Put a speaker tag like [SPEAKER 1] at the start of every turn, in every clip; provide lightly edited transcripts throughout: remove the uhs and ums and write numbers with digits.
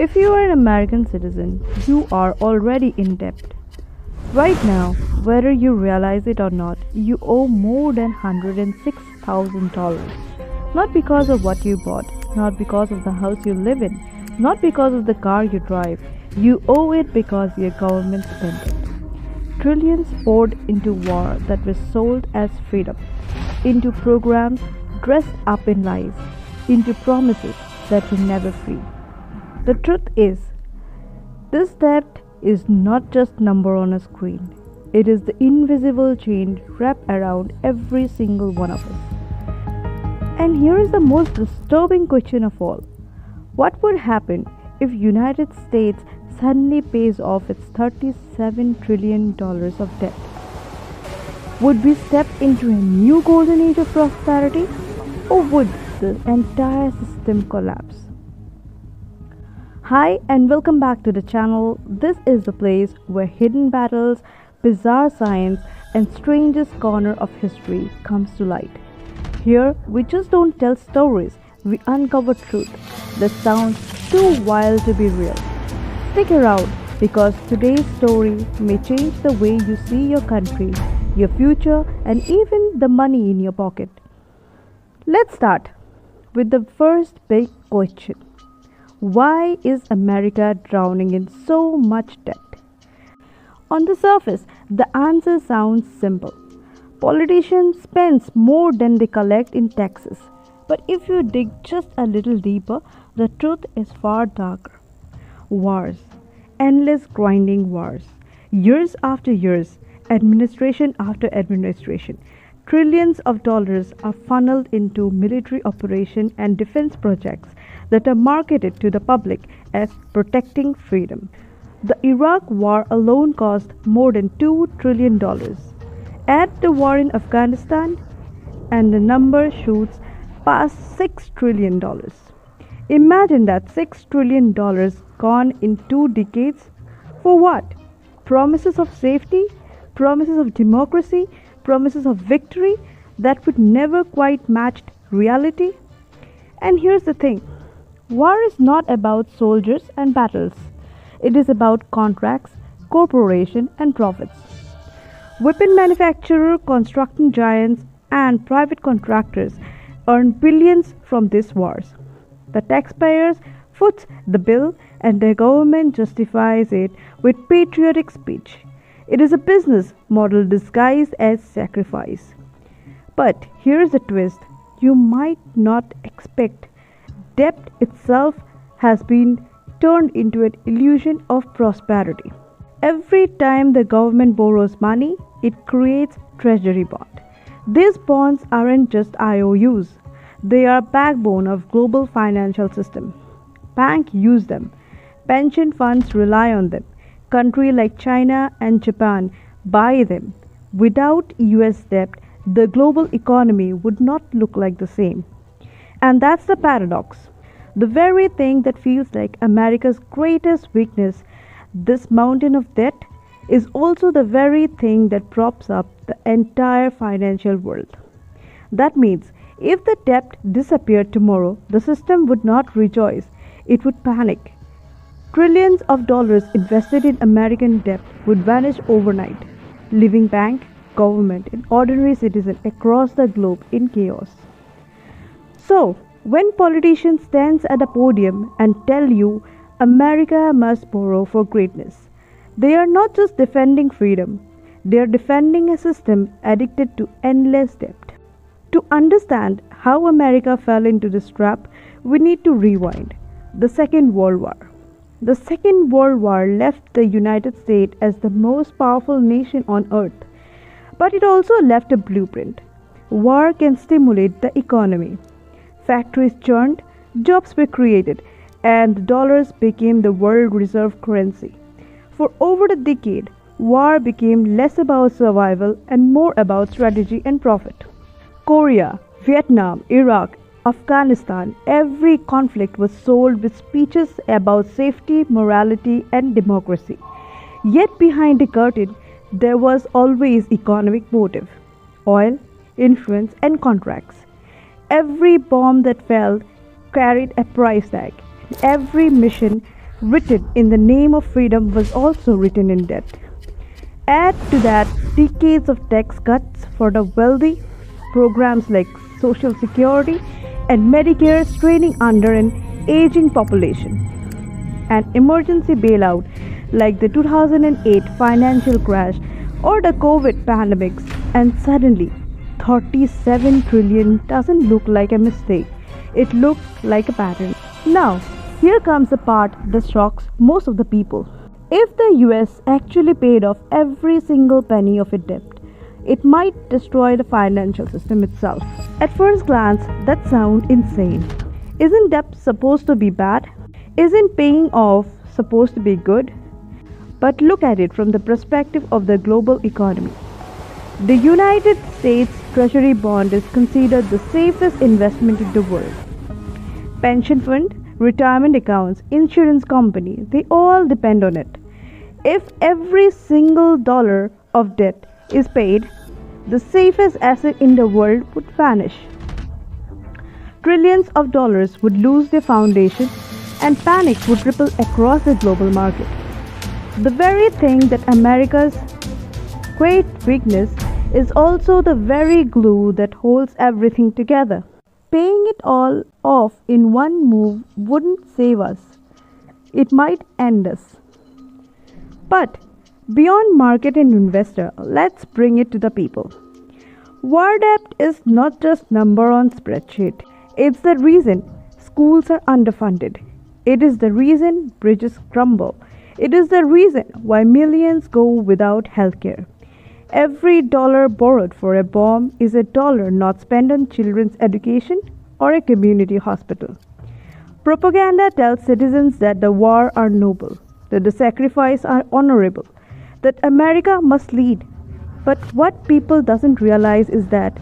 [SPEAKER 1] If you are an American citizen, you are already in debt. Right now, whether you realize it or not, you owe more than $106,000. Not because of what you bought, not because of the house you live in, not because of the car you drive. You owe it because your government spent it. Trillions poured into war that was sold as freedom, into programs dressed up in lies, into promises that were never free. The truth is, this debt is not just number on a screen. It is the invisible chain wrapped around every single one of us. And here is the most disturbing question of all. What would happen if United States suddenly pays off its $37 trillion of debt? Would we step into a new golden age of prosperity, or would the entire system collapse? Hi and welcome back to the channel. This is the place where hidden battles, bizarre science and strangest corner of history comes to light. Here we just don't tell stories, we uncover truth that sounds too wild to be real. Stick around because today's story may change the way you see your country, your future and even the money in your pocket. Let's start with the first big question. Why is America drowning in so much debt? On the surface, the answer sounds simple. Politicians spend more than they collect in taxes. But if you dig just a little deeper, the truth is far darker. Wars, endless grinding wars, years after years, administration after administration. Trillions of dollars are funneled into military operations and defense projects that are marketed to the public as protecting freedom. The Iraq War alone cost more than $2 trillion. Add the war in Afghanistan, and the number shoots past $6 trillion. Imagine that $6 trillion gone in 2 decades. For what? Promises of safety? Promises of democracy? Promises of victory that would never quite match reality? And here's the thing. War is not about soldiers and battles. It is about contracts, corporation and profits. Weapon manufacturers, construction giants and private contractors earn billions from these wars. The taxpayers foots the bill and the government justifies it with patriotic speech. It is a business model disguised as sacrifice. But here's the twist you might not expect. Debt itself has been turned into an illusion of prosperity. Every time the government borrows money, it creates treasury bond. These bonds aren't just IOUs. They are backbone of global financial system. Banks use them. Pension funds rely on them. Countries like China and Japan buy them. Without US debt, the global economy would not look like the same. And that's the paradox. The very thing that feels like America's greatest weakness, this mountain of debt, is also the very thing that props up the entire financial world. That means if the debt disappeared tomorrow, the system would not rejoice, it would panic. Trillions of dollars invested in American debt would vanish overnight, leaving bank, government, and ordinary citizens across the globe in chaos. So, when politicians stand at a podium and tell you America must borrow for greatness, they are not just defending freedom, they are defending a system addicted to endless debt. To understand how America fell into this trap, we need to rewind. The Second World War. The Second World War left the United States as the most powerful nation on earth. But it also left a blueprint. War can stimulate the economy. Factories churned, jobs were created, and dollars became the world reserve currency. For over a decade, war became less about survival and more about strategy and profit. Korea, Vietnam, Iraq, Afghanistan, every conflict was sold with speeches about safety, morality, and democracy. Yet behind the curtain, there was always economic motive: oil, influence, and contracts. Every bomb that fell carried a price tag. Every mission written in the name of freedom was also written in debt. Add to that decades of tax cuts for the wealthy, programs like Social Security and Medicare straining under an aging population, an emergency bailout like the 2008 financial crash or the COVID pandemics, and suddenly 37 trillion doesn't look like a mistake, it looks like a pattern. Now, here comes the part that shocks most of the people. If the US actually paid off every single penny of its debt, it might destroy the financial system itself. At first glance, that sounds insane. Isn't debt supposed to be bad? Isn't paying off supposed to be good? But look at it from the perspective of the global economy. The United States Treasury bond is considered the safest investment in the world. Pension fund, retirement accounts, insurance company, they all depend on it. If every single dollar of debt is paid, the safest asset in the world would vanish. Trillions of dollars would lose their foundation and panic would ripple across the global market. The very thing that America's great weakness is also the very glue that holds everything together. Paying it all off in one move wouldn't save us. It might end us. But beyond market and investor, let's bring it to the people. War debt is not just number on spreadsheet. It's the reason schools are underfunded. It is the reason bridges crumble. It is the reason why millions go without healthcare. Every dollar borrowed for a bomb is a dollar not spent on children's education or a community hospital. Propaganda tells citizens that the war are noble, that the sacrifices are honorable, that America must lead. But what people doesn't realize is that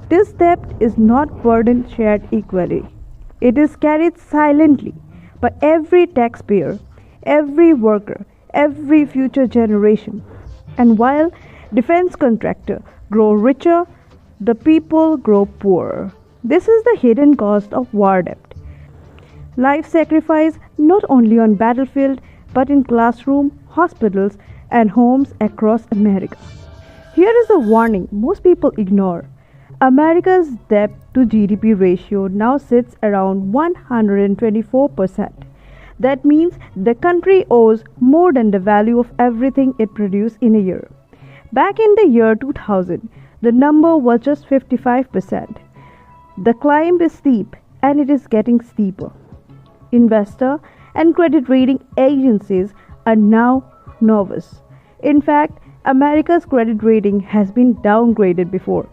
[SPEAKER 1] this debt is not burden shared equally. It is carried silently by every taxpayer, every worker, every future generation. And while defense contractors grow richer, the people grow poorer. This is the hidden cost of war debt. Life sacrifice not only on battlefield but in classroom, hospitals and homes across America. Here is a warning most people ignore. America's debt to GDP ratio now sits around 124%. That means the country owes more than the value of everything it produced in a year. Back in the year 2000, the number was just 55%. The climb is steep and it is getting steeper. Investor and credit rating agencies are now nervous. In fact, America's credit rating has been downgraded before.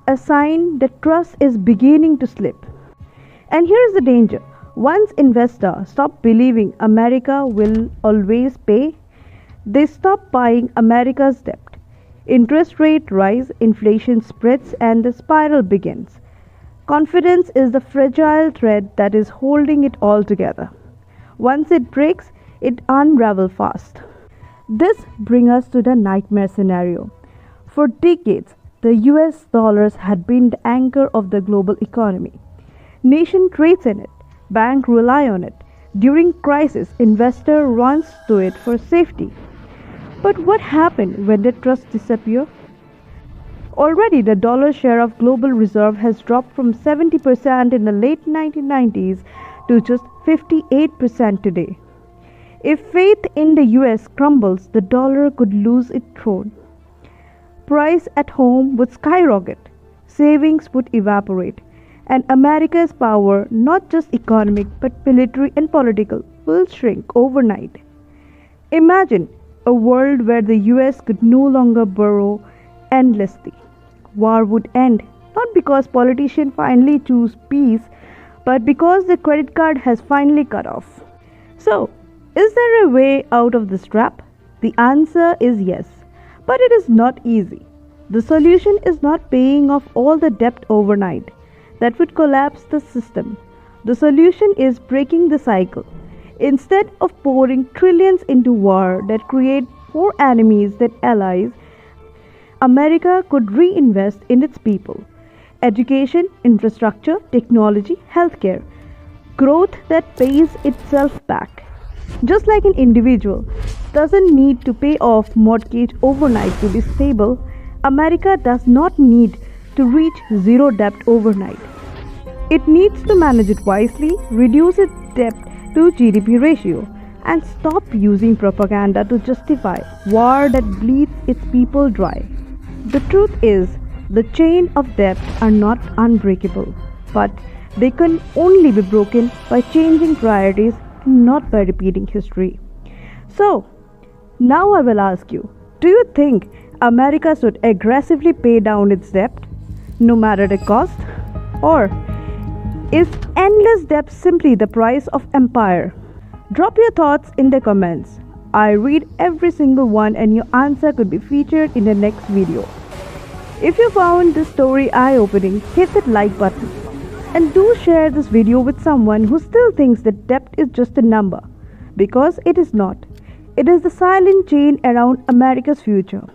[SPEAKER 1] A sign that trust is beginning to slip. And here is the danger. Once investors stop believing America will always pay, they stop buying America's debt. Interest rates rise, inflation spreads, and the spiral begins. Confidence is the fragile thread that is holding it all together. Once it breaks, it unravels fast. This brings us to the nightmare scenario. For decades, the US dollars had been the anchor of the global economy. Nation trades in it. Banks rely on it. During crisis, investor runs to it for safety. But what happened when the trust disappeared? Already the dollar share of global reserve has dropped from 70% in the late 1990s to just 58% today. If faith in the US crumbles, the dollar could lose its throne. Price at home would skyrocket, savings would evaporate, and America's power, not just economic but military and political, will shrink overnight. Imagine a world where the US could no longer borrow endlessly. War would end, not because politicians finally choose peace, but because the credit card has finally cut off. So, is there a way out of this trap? The answer is yes, but it is not easy. The solution is not paying off all the debt overnight. That would collapse the system. The solution is breaking the cycle. Instead of pouring trillions into war that create more enemies than allies, America could reinvest in its people. Education, infrastructure, technology, healthcare. growth that pays itself back. Just like an individual doesn't need to pay off mortgage overnight to be stable, America does not need to reach zero debt overnight. It needs to manage it wisely, reduce its debt to GDP ratio, and stop using propaganda to justify war that bleeds its people dry. The truth is, the chain of debt are not unbreakable, but they can only be broken by changing priorities, not by repeating history. So, now I will ask you, do you think America should aggressively pay down its debt, no matter the cost? Or is endless debt simply the price of empire? Drop your thoughts in the comments. I read every single one and your answer could be featured in the next video. If you found this story eye-opening, hit that like button. And do share this video with someone who still thinks that debt is just a number. Because it is not. It is the silent chain around America's future.